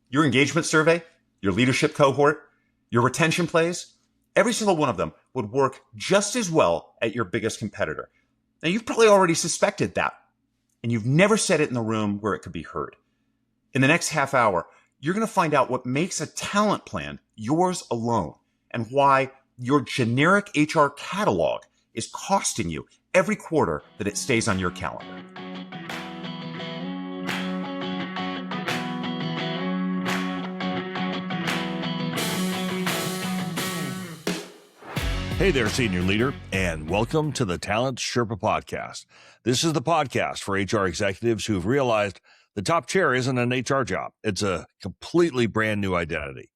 Your engagement survey, your leadership cohort, your retention plays, every single one of them would work just as well at your biggest competitor. Now, you've probably already suspected that, and you've never said it in the room where it could be heard. In the next half hour, you're going to find out what makes a talent plan yours alone and why your generic HR catalog is costing you every quarter that it stays on your calendar. Hey there, senior leader, and welcome to the Talent Sherpa Podcast. This is the podcast for HR executives who've realized the top chair isn't an HR job. It's a completely brand new identity.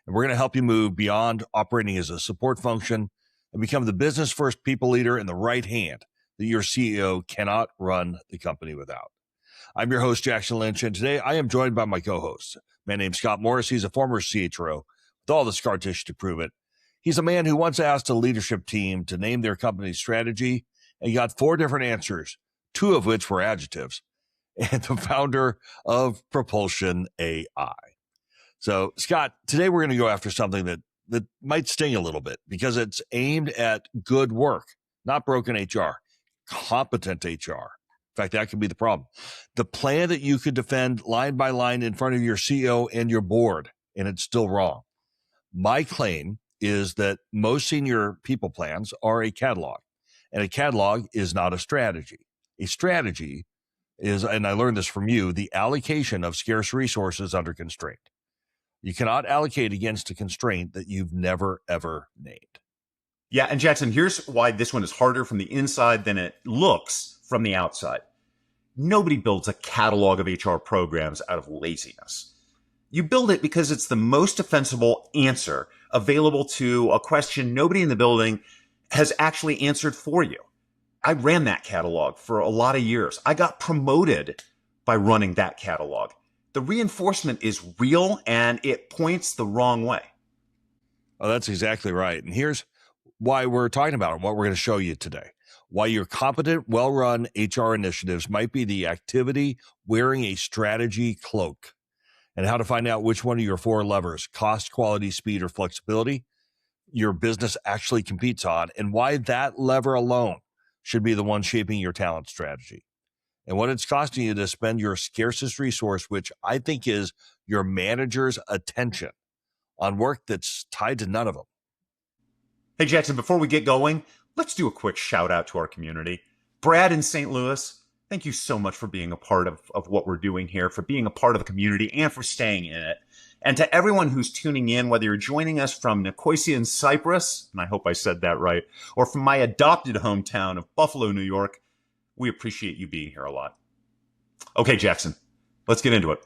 And we're going to help you move beyond operating as a support function and become the business-first people leader in the right hand that your CEO cannot run the company without. I'm your host, Jackson Lynch, and today I am joined by my co-host. Man named Scott Morris. He's a former CHRO with all the scar tissue to prove it. He's a man who once asked a leadership team to name their company's strategy and got 4 different answers, 2 of which were adjectives, and the founder of Propulsion AI. So, Scott, today we're going to go after something that might sting a little bit because it's aimed at good work, not broken HR, competent HR. In fact, that could be the problem. The plan that you could defend line by line in front of your CEO and your board, and it's still wrong. My claim is that most senior people plans are a catalog, and a catalog is not a strategy. A strategy is, and I learned this from you, the allocation of scarce resources under constraint. You cannot allocate against a constraint that you've never, ever named. Yeah, and Jackson, here's why this one is harder from the inside than it looks from the outside. Nobody builds a catalog of HR programs out of laziness. You build it because it's the most defensible answer available to a question nobody in the building has actually answered for you. I ran that catalog for a lot of years. I got promoted by running that catalog. The reinforcement is real and it points the wrong way. Oh, that's exactly right. And here's why we're talking about it, what we're going to show you today. Why your competent, well-run HR initiatives might be the activity wearing a strategy cloak, and how to find out which one of your 4 levers, cost, quality, speed, or flexibility, your business actually competes on, and why that lever alone should be the one shaping your talent strategy, and what it's costing you to spend your scarcest resource, which I think is your manager's attention, on work that's tied to none of them. Hey, Jackson, before we get going, let's do a quick shout out to our community. Brad in St. Louis, thank you so much for being a part of what we're doing here, for being a part of the community, and for staying in it. And to everyone who's tuning in, whether you're joining us from Nicosia in Cyprus, and I hope I said that right, or from my adopted hometown of Buffalo, New York, we appreciate you being here a lot. Okay, Jackson, let's get into it.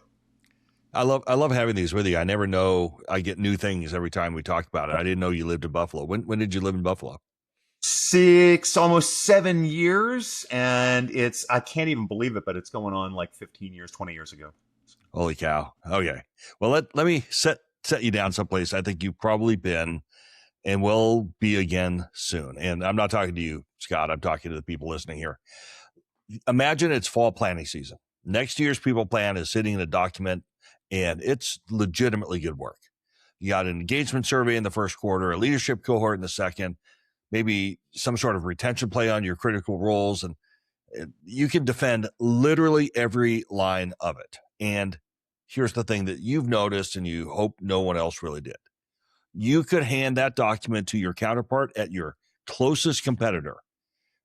I love having these with you. I never know. I get new things every time we talk about it. I didn't know you lived in Buffalo. When did you live in Buffalo? 6, almost 7 years, and I can't even believe it, but it's going on like 15 years, 20 years ago. Holy cow. Okay. Well, let me set you down someplace I think you've probably been and will be again soon. And I'm not talking to you, Scott. I'm talking to the people listening here. Imagine it's fall planning season. Next year's people plan is sitting in a document, and it's legitimately good work. You got an engagement survey in the first quarter, a leadership cohort in the second, maybe some sort of retention play on your critical roles, and you can defend literally every line of it. And here's the thing that you've noticed and you hope no one else really did. You could hand that document to your counterpart at your closest competitor,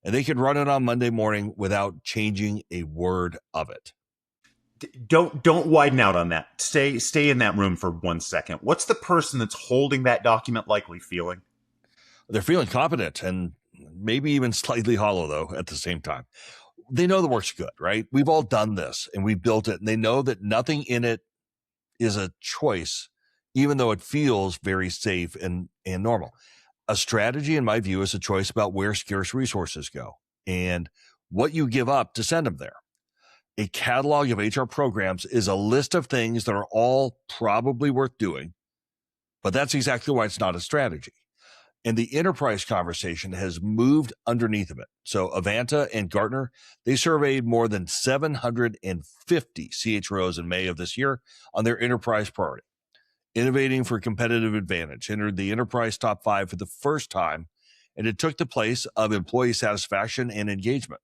and they could run it on Monday morning without changing a word of it. Don't widen out on that. Stay in that room for 1 second. What's the person that's holding that document likely feeling? They're feeling competent and maybe even slightly hollow, though, at the same time. They know the work's good, right? We've all done this and we built it, and they know that nothing in it is a choice, even though it feels very safe and normal. A strategy, in my view, is a choice about where scarce resources go and what you give up to send them there. A catalog of HR programs is a list of things that are all probably worth doing, but that's exactly why it's not a strategy. And the enterprise conversation has moved underneath of it. So Avanta and Gartner, they surveyed more than 750 CHROs in May of this year on their enterprise priority. Innovating for competitive advantage entered the enterprise top 5 for the first time, and it took the place of employee satisfaction and engagement.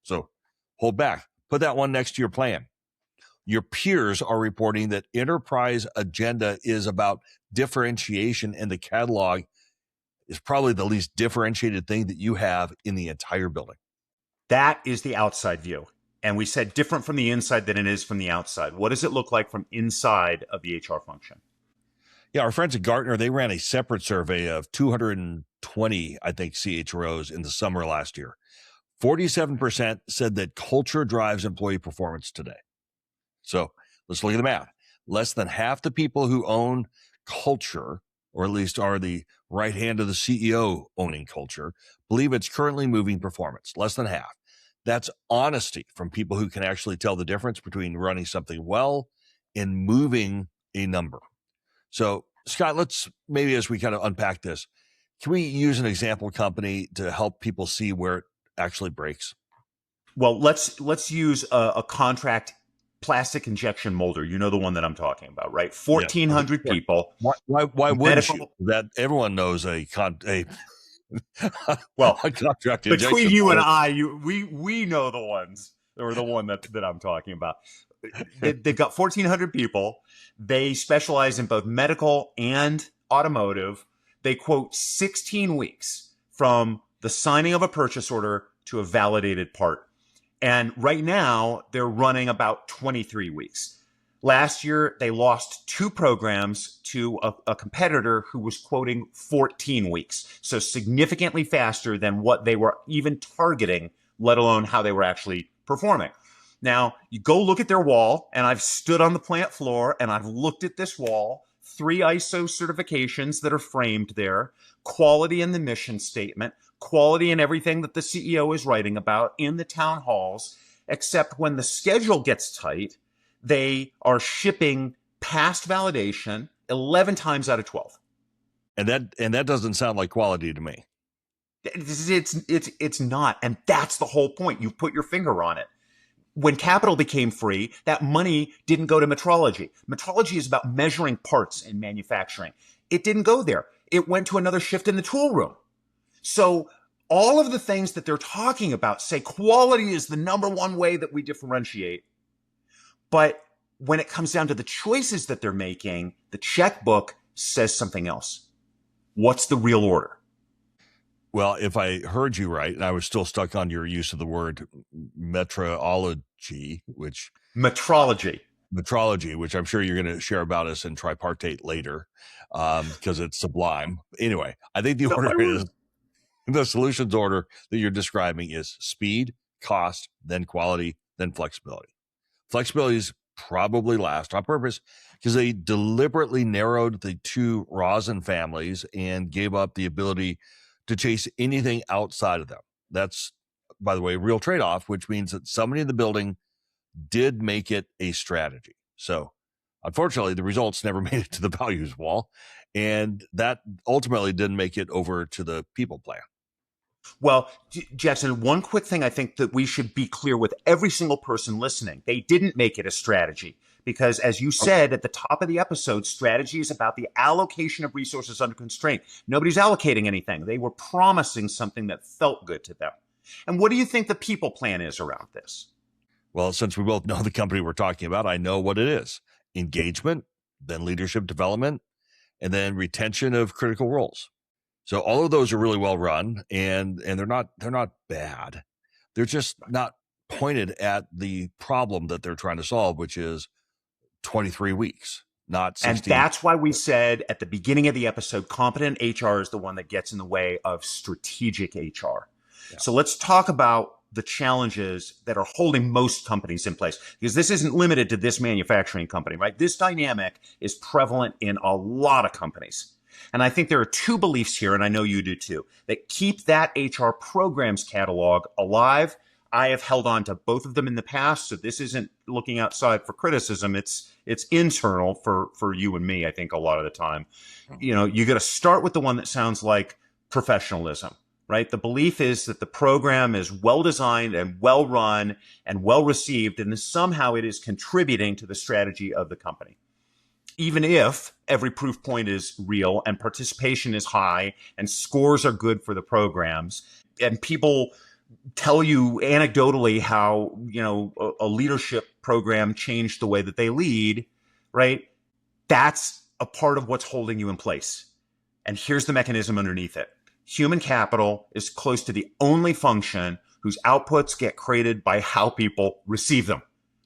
So hold back. Put that one next to your plan. Your peers are reporting that enterprise agenda is about differentiation, and the catalog is probably the least differentiated thing that you have in the entire building. That is the outside view. And we said different from the inside than it is from the outside. What does it look like from inside of the HR function? Yeah, our friends at Gartner, they ran a separate survey of 220, I think, CHROs in the summer last year. 47% said that culture drives employee performance today. So let's look at the math. Less than half the people who own culture, or at least are the right hand of the CEO owning culture, believe it's currently moving performance. Less than half. That's honesty from people who can actually tell the difference between running something well and moving a number. So, Scott, let's maybe as we kind of unpack this, can we use an example company to help people see where it actually breaks? Well, let's use a contract plastic injection molder. You know the one that I'm talking about, right? 1,400 people. Why wouldn't you? That everyone knows well, a contract between you and I, we know the ones, or the one that I'm talking about. They've got 1,400 people. They specialize in both medical and automotive. They quote 16 weeks from the signing of a purchase order to a validated part. And right now, they're running about 23 weeks. Last year, they lost 2 programs to a competitor who was quoting 14 weeks. So significantly faster than what they were even targeting, let alone how they were actually performing. Now, you go look at their wall, and I've stood on the plant floor, and I've looked at this wall, 3 ISO certifications that are framed there, quality in the mission statement, quality in everything that the CEO is writing about in the town halls, except when the schedule gets tight, they are shipping past validation 11 times out of 12. And that doesn't sound like quality to me. It's not. And that's the whole point. You put your finger on it. When capital became free, that money didn't go to metrology. Metrology is about measuring parts in manufacturing. It didn't go there. It went to another shift in the tool room. So all of the things that they're talking about say quality is the number one way that we differentiate. But when it comes down to the choices that they're making, the checkbook says something else. What's the real order? Well, if I heard you right, and I was still stuck on your use of the word metrology, which I'm sure you're going to share about us in tripartite later, because it's sublime. Anyway, I think the solutions order that you're describing is speed, cost, then quality, then flexibility. Flexibility is probably last on purpose because they deliberately narrowed the 2 rosin families and gave up the ability to chase anything outside of them. That's, by the way, a real trade-off, which means that somebody in the building did make it a strategy. So unfortunately, the results never made it to the values wall, and that ultimately didn't make it over to the people plan. Well, Jetson, one quick thing I think that we should be clear with every single person listening. They didn't make it a strategy because, as you said at the top of the episode, strategy is about the allocation of resources under constraint. Nobody's allocating anything. They were promising something that felt good to them. And what do you think the people plan is around this? Well, since we both know the company we're talking about, I know what it is. Engagement, then leadership development, and then retention of critical roles. So all of those are really well run, and they're not bad. They're just not pointed at the problem that they're trying to solve, which is 23 weeks, not 16. And that's why we said at the beginning of the episode, competent HR is the one that gets in the way of strategic HR. Yeah. So let's talk about the challenges that are holding most companies in place, because this isn't limited to this manufacturing company, right? This dynamic is prevalent in a lot of companies. And I think there are 2 beliefs here, and I know you do too, that keep that HR programs catalog alive. I have held on to both of them in the past, so this isn't looking outside for criticism. It's internal for you and me, I think, a lot of the time. You got to start with the one that sounds like professionalism, right? The belief is that the program is well designed and well run and well received, and somehow it is contributing to the strategy of the company. Even if every proof point is real and participation is high and scores are good for the programs, and people tell you anecdotally how, a leadership program changed the way that they lead, right? That's a part of what's holding you in place. And here's the mechanism underneath it. Human capital is close to the only function whose outputs get created by how people receive them,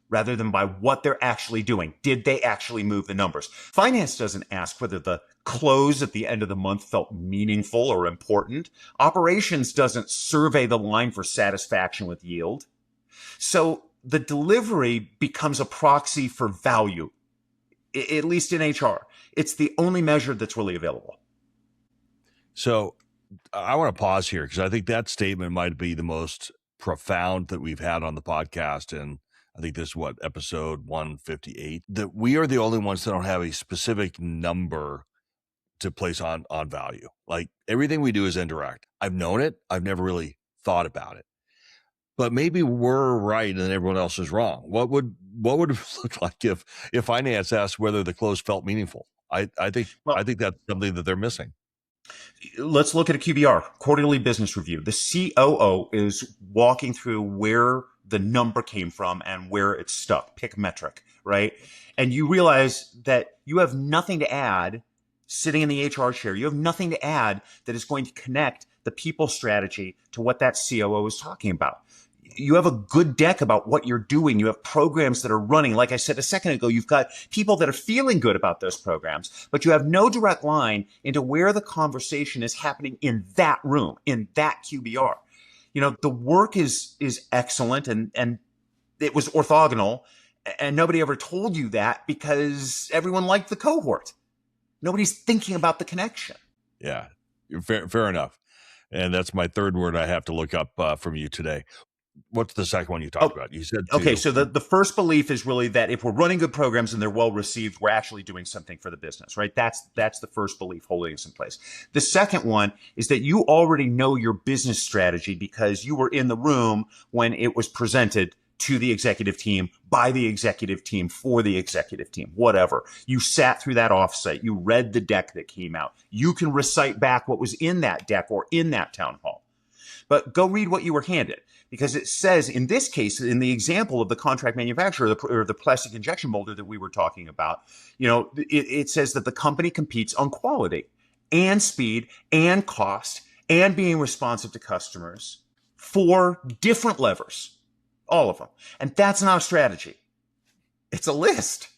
rather than by what they're actually doing. Did they actually move the numbers? Finance doesn't ask whether the close at the end of the month felt meaningful or important. Operations doesn't survey the line for satisfaction with yield. So the delivery becomes a proxy for value, at least in HR. It's the only measure that's really available. So I want to pause here because I think that statement might be the most profound that we've had on the podcast. And I think this is episode 158, that we are the only ones that don't have a specific number to place on value. Like everything we do is indirect. I've known it. I've never really thought about it, but maybe we're right and everyone else is wrong. What would it look like if finance asked whether the close felt meaningful? I think that's something that they're missing. Let's look at a QBR, quarterly business review. The COO is walking through where the number came from and where it's stuck. Pick metric, right? And you realize that you have nothing to add sitting in the HR chair. You have nothing to add that is going to connect the people strategy to what that COO is talking about. You have a good deck about what you're doing. You have programs that are running. Like I said a second ago, you've got people that are feeling good about those programs, but you have no direct line into where the conversation is happening in that room, in that QBR. The work is excellent and it was orthogonal, and nobody ever told you that because everyone liked the cohort. Nobody's thinking about the connection. Yeah, fair enough. And that's my third word I have to look up from you today. What's the second one you talked about? You said two. Okay, so the first belief is really that if we're running good programs and they're well received, we're actually doing something for the business, right? That's the first belief holding us in place. The second one is that you already know your business strategy because you were in the room when it was presented to the executive team, by the executive team, for the executive team, whatever. You sat through that offsite. You read the deck that came out. You can recite back what was in that deck or in that town hall. But go read what you were handed, because it says, in this case, in the example of the contract manufacturer or the plastic injection molder that we were talking about, it says that the company competes on quality and speed and cost and being responsive to customers for different levers, all of them. And that's not a strategy. It's a list,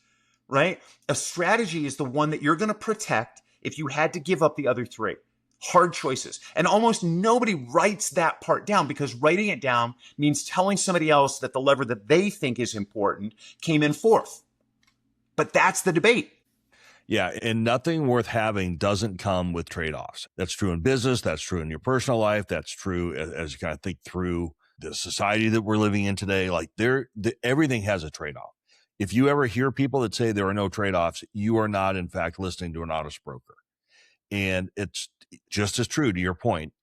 right? A strategy is the one that you're going to protect if you had to give up the other three. Hard choices. And almost nobody writes that part down, because writing it down means telling somebody else that the lever that they think is important came in fourth. But that's the debate. Yeah. And nothing worth having doesn't come with trade-offs. That's true in business. That's true in your personal life. That's true as you kind of think through the society that we're living in today. Like everything has a trade-off. If you ever hear people that say there are no trade-offs, you are not, in fact, listening to an honest broker. And it's just as true to your point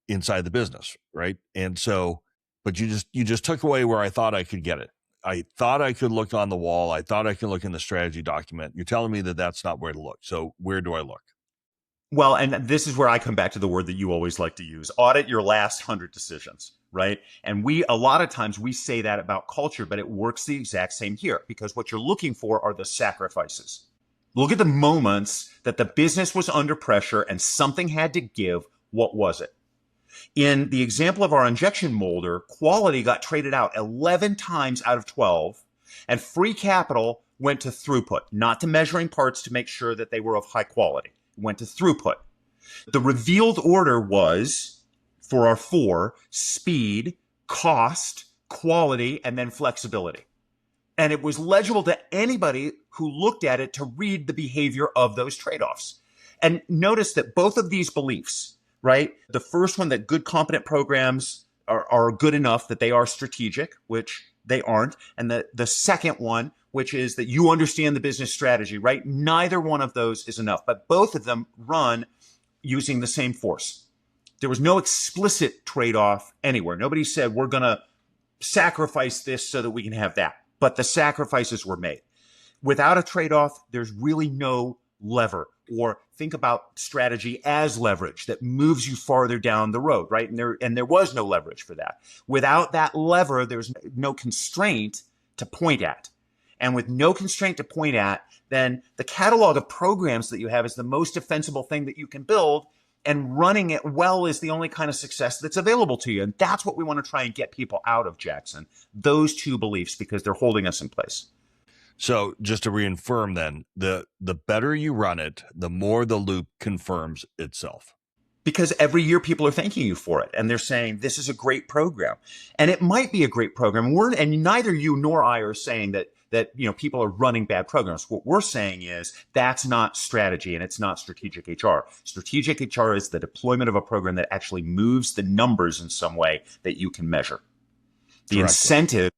inside the business, right? And so, but you just took away where I thought I could get it. I thought I could look on the wall. I thought I could look in the strategy document. You're telling me that that's not where to look. So where do I look? Well, and this is where I come back to the word that you always like to use: audit your last 100 decisions, right? And a lot of times we say that about culture, but it works the exact same here, because what you're looking for are the sacrifices. Look at the moments that the business was under pressure and something had to give. What was it? In the example of our injection molder, quality got traded out 11 times out of 12, and free capital went to throughput, not to measuring parts to make sure that they were of high quality. It went to throughput. The revealed order was, for our four: speed, cost, quality, and then flexibility. And it was legible to anybody who looked at it to read the behavior of those trade-offs. And notice that both of these beliefs, right? The first one, that good, competent programs are good enough that they are strategic, which they aren't. And the second one, which is that you understand the business strategy, right? Neither one of those is enough, but both of them run using the same force. There was no explicit trade-off anywhere. Nobody said, we're going to sacrifice this so that we can have that. But the sacrifices were made. Without a trade-off, there's really no lever. Or think about strategy as leverage that moves you farther down the road, right? And there was no leverage for that. Without that lever, there's no constraint to point at. And with no constraint to point at, then the catalog of programs that you have is the most defensible thing that you can build. And running it well is the only kind of success that's available to you. And that's what we want to try and get people out of, Jackson. Those two beliefs, because they're holding us in place. So just to reaffirm then, the better you run it, the more the loop confirms itself. Because every year people are thanking you for it. And they're saying, this is a great program. And it might be a great program. And neither you nor I are saying that people are running bad programs. What we're saying is that's not strategy and it's not strategic HR. Strategic HR is the deployment of a program that actually moves the numbers in some way that you can measure. The incentive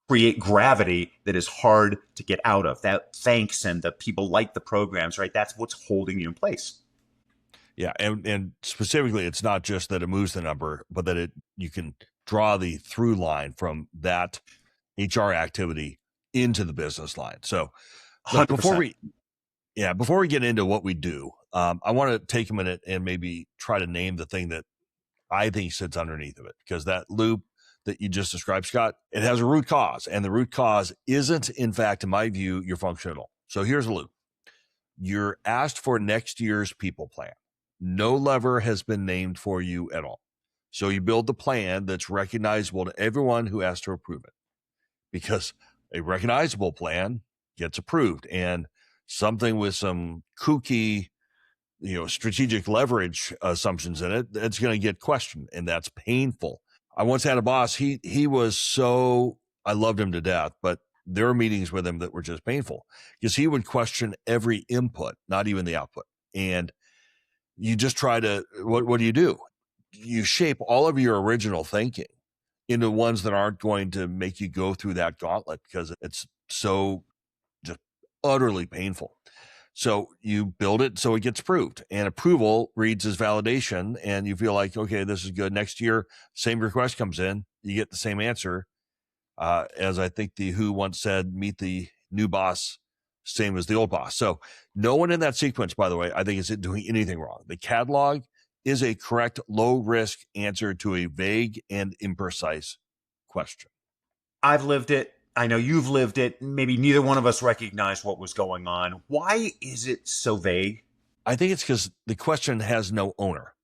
create gravity that is hard to get out of. That thanks and the people like the programs, right? That's what's holding you in place. Yeah, and specifically, it's not just that it moves the number, but that you can draw the through line from that HR activity into the business line. So, look, before we get into what we do, I want to take a minute and maybe try to name the thing that I think sits underneath of it, because that loop that you just described, Scott, it has a root cause, and the root cause isn't, in fact, in my view, your functional. So here's a loop. You're asked for next year's people plan. No lever has been named for you at all. So you build the plan that's recognizable to everyone who has to approve it, because a recognizable plan gets approved, and something with some kooky, strategic leverage assumptions in it, that's going to get questioned, and that's painful. I once had a boss. He was so, I loved him to death, but there were meetings with him that were just painful because he would question every input, not even the output. And you just try to, what do? You shape all of your original thinking into ones that aren't going to make you go through that gauntlet because it's so just utterly painful. So you build it so it gets approved, and approval reads as validation, and you feel like, okay, this is good. Next year, same request comes in, you get the same answer. As I think the WHO once said, meet the new boss, same as the old boss. So no one in that sequence, by the way, I think is doing anything wrong. The catalog is a correct low-risk answer to a vague and imprecise question. I've lived it. I know you've lived it. Maybe neither one of us recognized what was going on. Why is it so vague? I think it's because the question has no owner.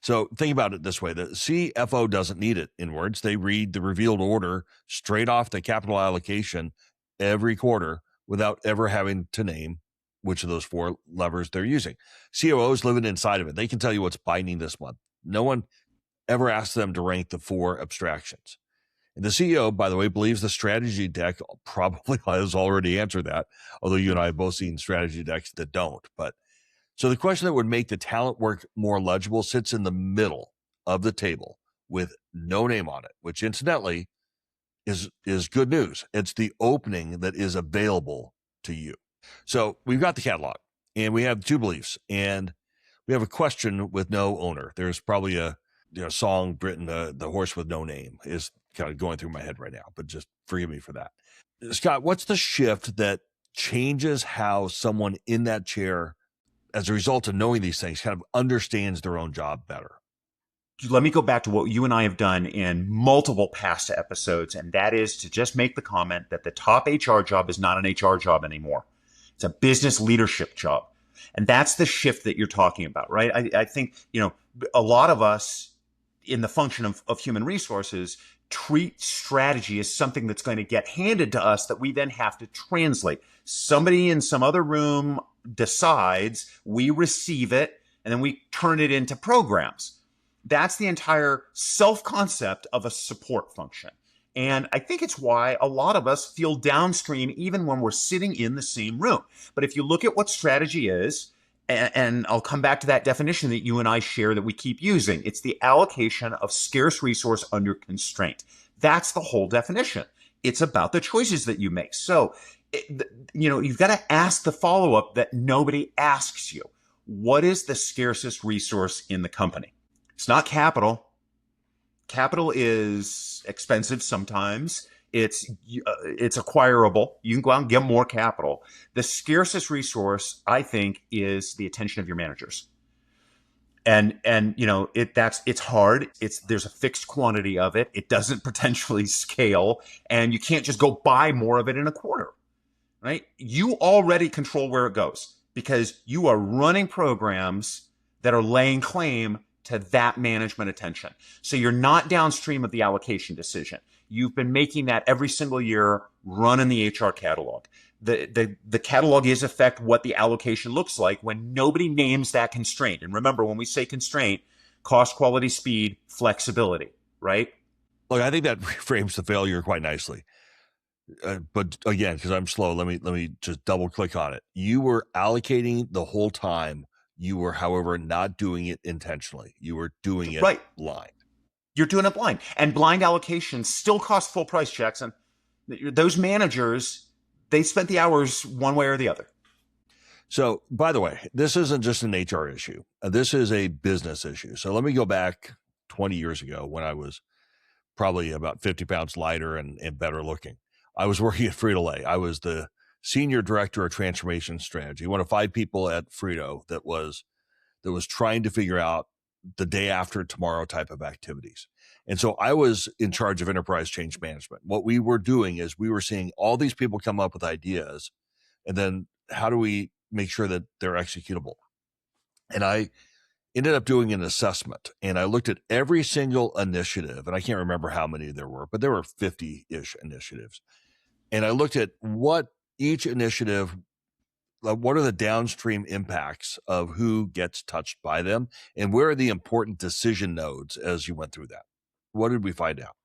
So think about it this way. The CFO doesn't need it in words. They read the revealed order straight off the capital allocation every quarter without ever having to name which of those four levers they're using. COOs living inside of it. They can tell you what's binding this month. No one ever asks them to rank the four abstractions. And the CEO, by the way, believes the strategy deck probably has already answered that, although you and I have both seen strategy decks that don't. But so the question that would make the talent work more legible sits in the middle of the table with no name on it, which incidentally is good news. It's the opening that is available to you. So we've got the catalog, and we have two beliefs, and we have a question with no owner. There's probably a song written, the horse with no name is kind of going through my head right now, but just forgive me for that. Scott, what's the shift that changes how someone in that chair, as a result of knowing these things, kind of understands their own job better? Let me go back to what you and I have done in multiple past episodes, and that is to just make the comment that the top HR job is not an HR job anymore. It's a business leadership job. And that's the shift that you're talking about, right? I think, a lot of us in the function of human resources treat strategy as something that's going to get handed to us that we then have to translate. Somebody in some other room decides, we receive it, and then we turn it into programs. That's the entire self-concept of a support function. And I think it's why a lot of us feel downstream even when we're sitting in the same room. But if you look at what strategy is, And I'll come back to that definition that you and I share that we keep using. It's the allocation of scarce resource under constraint. That's the whole definition. It's about the choices that you make. So, you've got to ask the follow-up that nobody asks you. What is the scarcest resource in the company? It's not capital. Capital is expensive sometimes. It's acquirable. You can go out and get more capital. The scarcest resource, I think, is the attention of your managers. And it's hard. There's a fixed quantity of it. It doesn't potentially scale, and you can't just go buy more of it in a quarter, right? You already control where it goes because you are running programs that are laying claim to that management attention. So you're not downstream of the allocation decision. You've been making that every single year running the HR catalog. The catalog is affect what the allocation looks like when nobody names that constraint. And remember, when we say constraint, cost, quality, speed, flexibility, right? Look, I think that frames the failure quite nicely. But again, because I'm slow, let me just double click on it. You were allocating the whole time. You were, however, not doing it intentionally. You were doing it blind. You're doing it blind. And blind allocations still cost full price, Jackson. Those managers, they spent the hours one way or the other. So, by the way, this isn't just an HR issue. This is a business issue. So let me go back 20 years ago when I was probably about 50 pounds lighter and better looking. I was working at Frito-Lay. I was the senior director of transformation strategy, one of 5 people at Frito that was trying to figure out the day after tomorrow type of activities. And so I was in charge of enterprise change management. What we were doing is we were seeing all these people come up with ideas, and then how do we make sure that they're executable? And I ended up doing an assessment, and I looked at every single initiative, and I can't remember how many there were, but there were 50-ish initiatives. And I looked at what each initiative, what are the downstream impacts of who gets touched by them, and where are the important decision nodes as you went through that? What did we find out?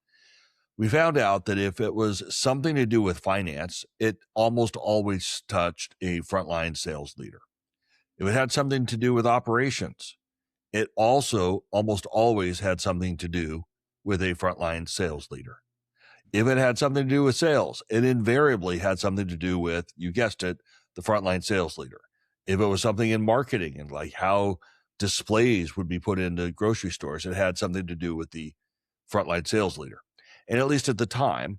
We found out that if it was something to do with finance, it almost always touched a frontline sales leader. If it had something to do with operations, it also almost always had something to do with a frontline sales leader. If it had something to do with sales, it invariably had something to do with, you guessed it, the frontline sales leader. If it was something in marketing and like how displays would be put into grocery stores, it had something to do with the frontline sales leader. And at least at the time,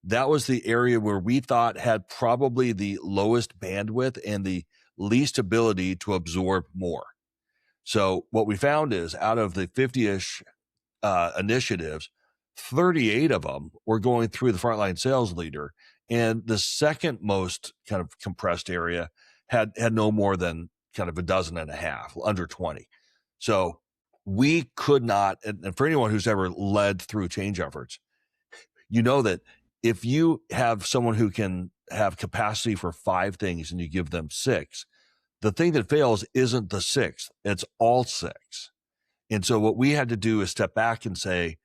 that was the area where we thought had probably the lowest bandwidth and the least ability to absorb more. So what we found is out of the 50-ish initiatives, 38 of them were going through the frontline sales leader. And the second most kind of compressed area had no more than kind of a dozen and a half, under 20. So we could not, and for anyone who's ever led through change efforts, you know that if you have someone who can have capacity for 5 things and you give them 6, the thing that fails isn't the 6th, it's all 6. And so what we had to do is step back and say,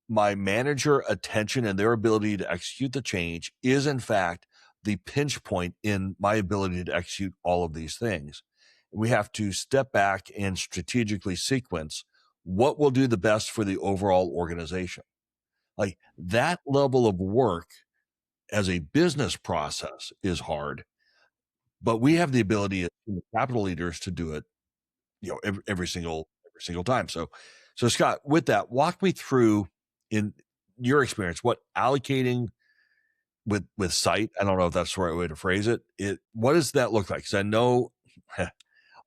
my manager attention and their ability to execute the change is in fact the pinch point in my ability to execute all of these things. We have to step back and strategically sequence what will do the best for the overall organization. Like that level of work as a business process is hard, but we have the ability as capital leaders to do it, every single time. So Scott, with that, walk me through in your experience, what allocating with sight, I don't know if that's the right way to phrase it. What does that look like? Because I know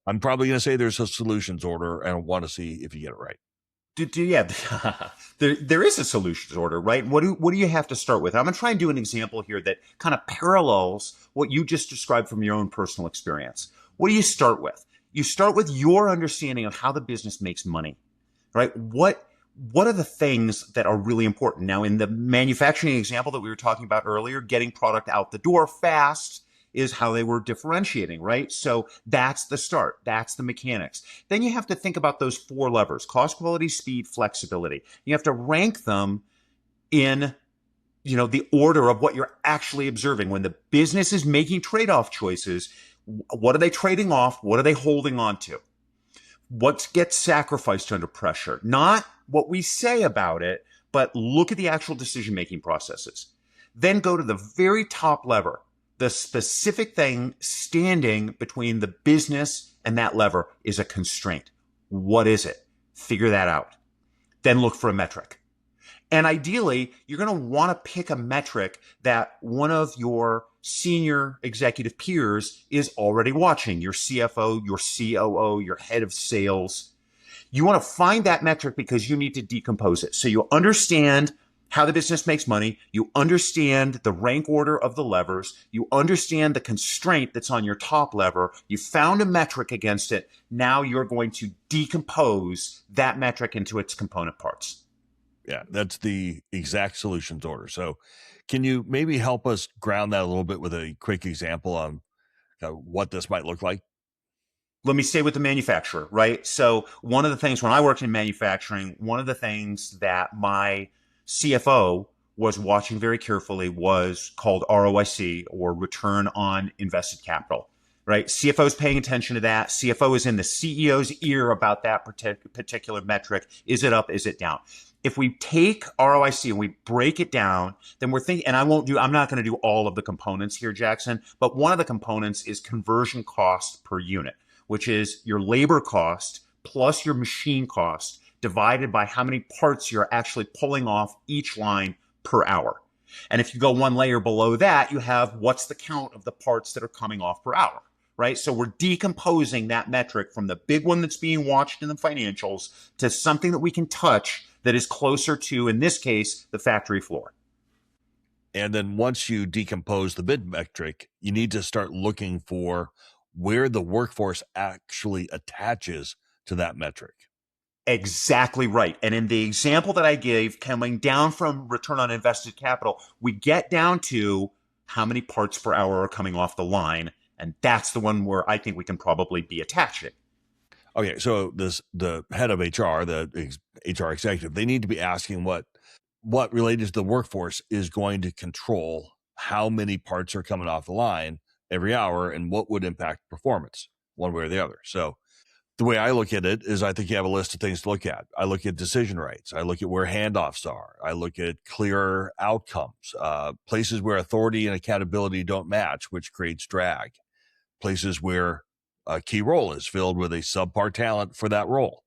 I'm probably going to say there's a solutions order, and I want to see if you get it right. Yeah, there is a solutions order, right? What do you have to start with? I'm going to try and do an example here that kind of parallels what you just described from your own personal experience. What do you start with? You start with your understanding of how the business makes money, right? What are the things that are really important? Now, in the manufacturing example that we were talking about earlier, getting product out the door fast is how they were differentiating, right? So that's the start. That's the mechanics. Then you have to think about those 4 levers: cost, quality, speed, flexibility. You have to rank them in, the order of what you're actually observing. When the business is making trade-off choices, What are they trading off? What are they holding on to? What gets sacrificed under pressure? Not what we say about it, but look at the actual decision-making processes. Then go to the very top lever, the specific thing standing between the business and that lever is a constraint. What is it? Figure that out. Then look for a metric. And ideally, you're going to want to pick a metric that one of your senior executive peers is already watching, your CFO, your COO, your head of sales. You want to find that metric because you need to decompose it. So you understand how the business makes money. You understand the rank order of the levers. You understand the constraint that's on your top lever. You found a metric against it. Now you're going to decompose that metric into its component parts. Yeah, that's the exact solutions order. So can you maybe help us ground that a little bit with a quick example on what this might look like? Let me stay with the manufacturer, right? So one of the things when I worked in manufacturing, one of the things that my CFO was watching very carefully was called ROIC, or return on invested capital, right? CFO is paying attention to that. CFO is in the CEO's ear about that particular metric. Is it up? Is it down? If we take ROIC and we break it down, then we're thinking, and I'm not going to do all of the components here, Jackson, but one of the components is conversion cost per unit, which is your labor cost plus your machine cost divided by how many parts you're actually pulling off each line per hour. And if you go one layer below that, you have what's the count of the parts that are coming off per hour, right? So we're decomposing that metric from the big one that's being watched in the financials to something that we can touch that is closer to, in this case, the factory floor. And then once you decompose the bid metric, you need to start looking for where the workforce actually attaches to that metric. Exactly right. And in the example that I gave, coming down from return on invested capital, we get down to how many parts per hour are coming off the line. And that's the one where I think we can probably be attaching. Okay, so the head of HR, the HR executive, they need to be asking what related to the workforce is going to control how many parts are coming off the line every hour and what would impact performance one way or the other. So the way I look at it is I think you have a list of things to look at. I look at decision rates. I look at where handoffs are. I look at clear outcomes, places where authority and accountability don't match, which creates drag, places where a key role is filled with a subpar talent for that role,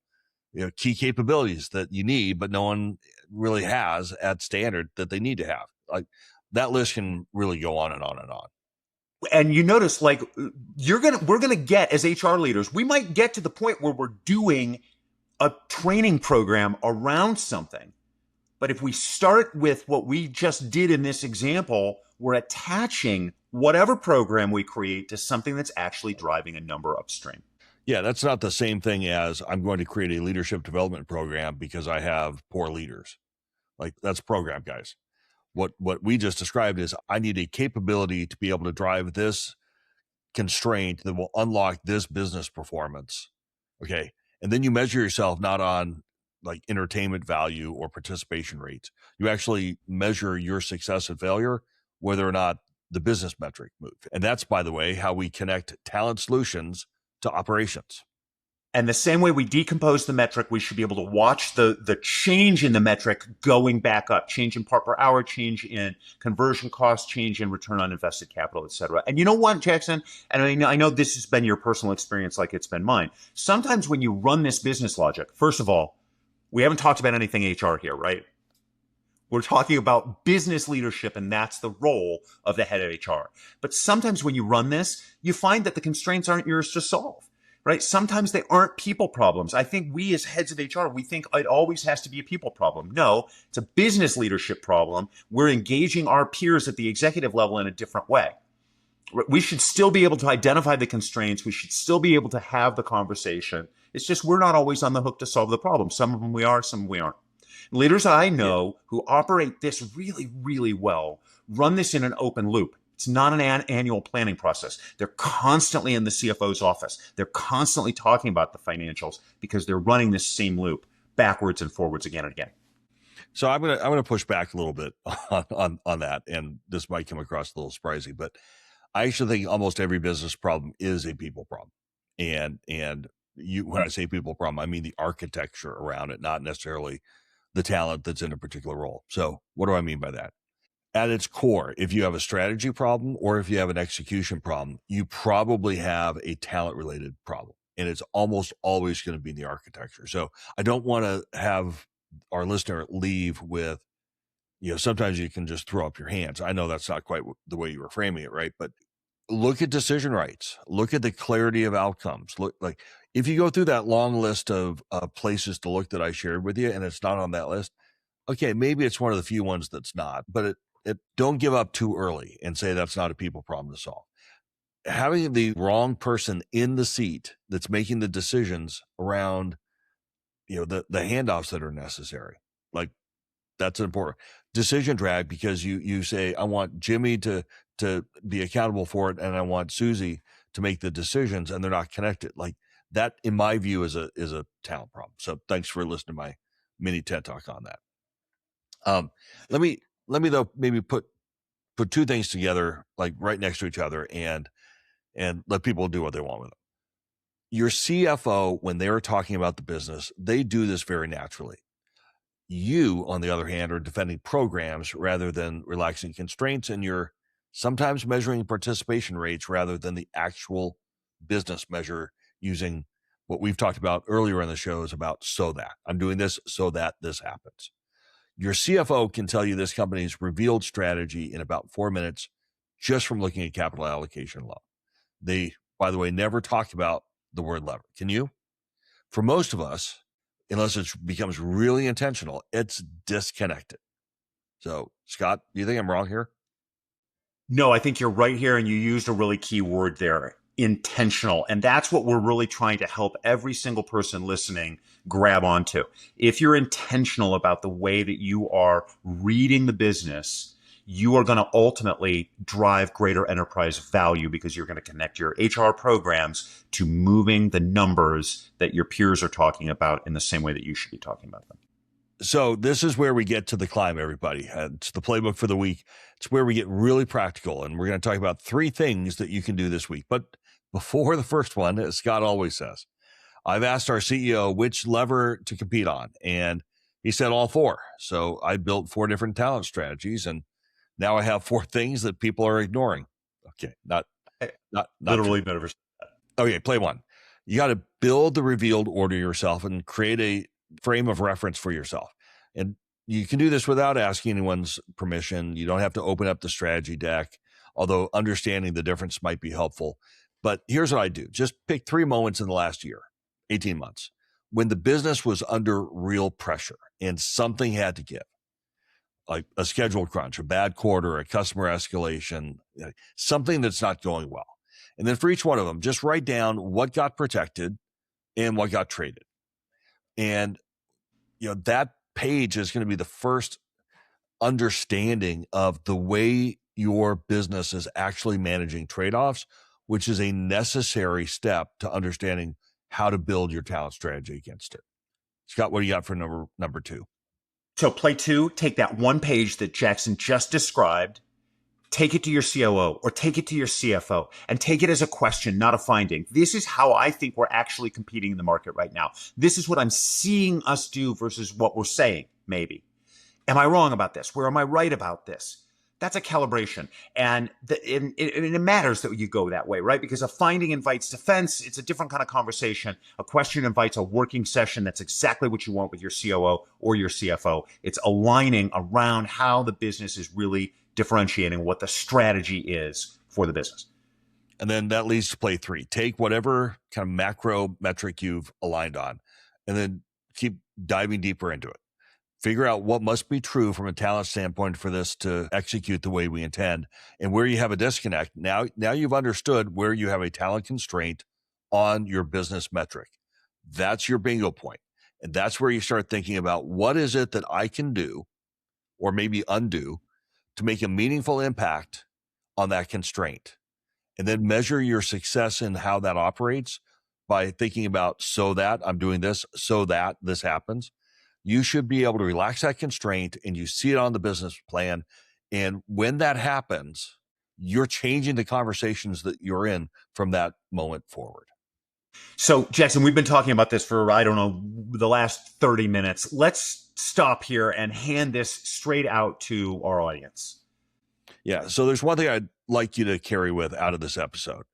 key capabilities that you need, but no one really has at standard that they need to have. Like that list can really go on and on and on. And you notice, like, we're gonna get, as HR leaders, we might get to the point where we're doing a training program around something. But if we start with what we just did in this example, we're attaching whatever program we create to something that's actually driving a number upstream. Yeah, that's not the same thing as I'm going to create a leadership development program because I have poor leaders. Like that's program, guys. What we just described is I need a capability to be able to drive this constraint that will unlock this business performance. Okay. And then you measure yourself not on like entertainment value or participation rates. You actually measure your success and failure, whether or not the business metric moved. And that's, by the way, how we connect talent solutions to operations. And the same way we decompose the metric, we should be able to watch the change in the metric going back up, change in part per hour, change in conversion cost, change in return on invested capital, et cetera. And you know what, Jackson? And I know this has been your personal experience like it's been mine. Sometimes when you run this business logic, first of all, we haven't talked about anything HR here, right? We're talking about business leadership, and that's the role of the head of HR. But sometimes when you run this, you find that the constraints aren't yours to solve. Right? Sometimes they aren't people problems. I think we as heads of HR, we think it always has to be a people problem. No, it's a business leadership problem. We're engaging our peers at the executive level in a different way. We should still be able to identify the constraints. We should still be able to have the conversation. It's just we're not always on the hook to solve the problem. Some of them we are, some of them we aren't. Leaders I know who operate this really, really well run this in an open loop. It's not an annual planning process. They're constantly in the CFO's office. They're constantly talking about the financials because they're running this same loop backwards and forwards again and again. So I'm gonna push back a little bit on that, and this might come across a little surprising, but I actually think almost every business problem is a people problem. And when I say people problem, I mean the architecture around it, not necessarily the talent that's in a particular role. So what do I mean by that? At its core, if you have a strategy problem or if you have an execution problem, you probably have a talent related problem. And it's almost always going to be in the architecture. So I don't want to have our listener leave with, sometimes you can just throw up your hands. I know that's not quite the way you were framing it, right? But look at decision rights, look at the clarity of outcomes. Look, like if you go through that long list of places to look that I shared with you and it's not on that list, okay, maybe it's one of the few ones that's not, but it don't give up too early and say that's not a people problem to solve. Having the wrong person in the seat that's making the decisions around, the handoffs that are necessary, like that's important decision drag, because you say, I want Jimmy to be accountable for it, and I want Susie to make the decisions, and they're not connected. Like that, in my view, is a talent problem. So thanks for listening to my mini TED talk on that. Let me though maybe put two things together, like right next to each other, and let people do what they want with them. Your CFO, when they're talking about the business, they do this very naturally. You, on the other hand, are defending programs rather than relaxing constraints, and you're sometimes measuring participation rates rather than the actual business measure, using what we've talked about earlier in the show is about so that I'm doing this so that this happens. Your CFO can tell you this company's revealed strategy in about 4 minutes just from looking at capital allocation alone. They, by the way, never talk about the word lever. Can you? For most of us, unless it becomes really intentional, it's disconnected. So, Scott, do you think I'm wrong here? No, I think you're right here. And you used a really key word there, intentional. And that's what we're really trying to help every single person listening grab onto. If you're intentional about the way that you are reading the business, you are going to ultimately drive greater enterprise value because you're going to connect your HR programs to moving the numbers that your peers are talking about in the same way that you should be talking about them. So this is where we get to the climb, everybody. It's the playbook for the week. It's where we get really practical, and we're going to talk about 3 things that you can do this week. But before the first one, as Scott always says, I've asked our CEO which lever to compete on, and he said all 4. So I built 4 different talent strategies, and now I have 4 things that people are ignoring. Okay, not literally never. Okay, play 1. You got to build the revealed order yourself and create a frame of reference for yourself. And you can do this without asking anyone's permission. You don't have to open up the strategy deck, although understanding the difference might be helpful. But here's what I do. Just pick 3 moments in the last year, 18 months, when the business was under real pressure and something had to give, like a schedule crunch, a bad quarter, a customer escalation, something that's not going well. And then for each one of them, just write down what got protected and what got traded. And, that page is going to be the first understanding of the way your business is actually managing trade-offs, which is a necessary step to understanding how to build your talent strategy against it. Scott, what do you got for number 2? So play 2, take that one page that Jackson just described, take it to your COO or take it to your CFO and take it as a question, not a finding. This is how I think we're actually competing in the market right now. This is what I'm seeing us do versus what we're saying, maybe. Am I wrong about this? Where am I right about this? That's a calibration. And it matters that you go that way, right? Because a finding invites defense. It's a different kind of conversation. A question invites a working session. That's exactly what you want with your COO or your CFO. It's aligning around how the business is really differentiating what the strategy is for the business. And then that leads to play 3. Take whatever kind of macro metric you've aligned on and then keep diving deeper into it. Figure out what must be true from a talent standpoint for this to execute the way we intend, and where you have a disconnect. Now you've understood where you have a talent constraint on your business metric. That's your bingo point. And that's where you start thinking about what is it that I can do or maybe undo to make a meaningful impact on that constraint. And then measure your success in how that operates by thinking about so that I'm doing this, so that this happens. You should be able to relax that constraint and you see it on the business plan. And when that happens, you're changing the conversations that you're in from that moment forward. So, Jackson, we've been talking about this for, I don't know, the last 30 minutes. Let's stop here and hand this straight out to our audience. Yeah. So there's one thing I'd like you to carry with out of this episode.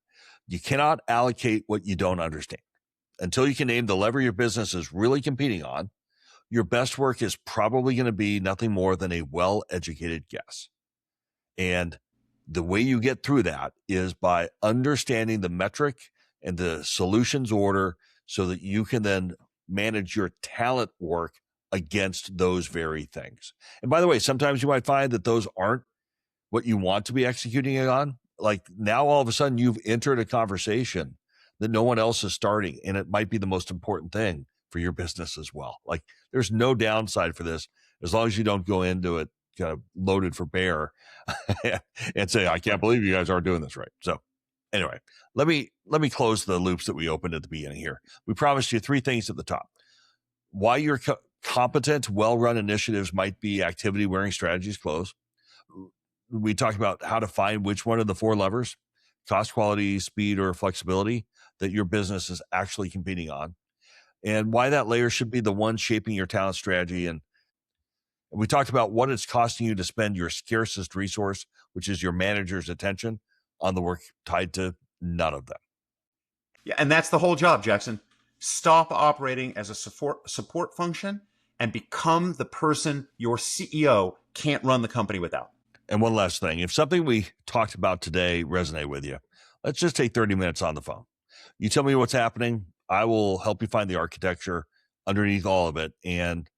You cannot allocate what you don't understand. Until you can name the lever your business is really competing on, your best work is probably going to be nothing more than a well-educated guess. And the way you get through that is by understanding the metric and the solutions order so that you can then manage your talent work against those very things. And by the way, sometimes you might find that those aren't what you want to be executing on. Like now, all of a sudden, you've entered a conversation that no one else is starting, and it might be the most important thing for your business as well. Like there's no downside for this as long as you don't go into it kind of loaded for bear and say, I can't believe you guys aren't doing this right. So anyway, let me close the loops that we opened at the beginning here. We promised you 3 things at the top. Why your competent, well-run initiatives might be activity wearing strategies close. We talked about how to find which one of the 4 levers, cost, quality, speed, or flexibility, that your business is actually competing on, and why that layer should be the one shaping your talent strategy. And we talked about what it's costing you to spend your scarcest resource, which is your manager's attention, on the work tied to none of them. Yeah, and that's the whole job, Jackson. Stop operating as a support function and become the person your CEO can't run the company without. And one last thing, if something we talked about today resonated with you, let's just take 30 minutes on the phone. You tell me what's happening. I will help you find the architecture underneath all of it and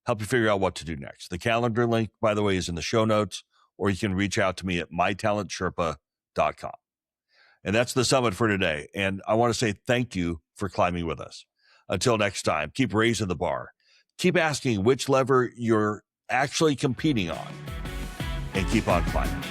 help you figure out what to do next. The calendar link, by the way, is in the show notes, or you can reach out to me at mytalentsherpa.com. And that's the summit for today. And I want to say thank you for climbing with us. Until next time, keep raising the bar. Keep asking which lever you're actually competing on, and keep on climbing.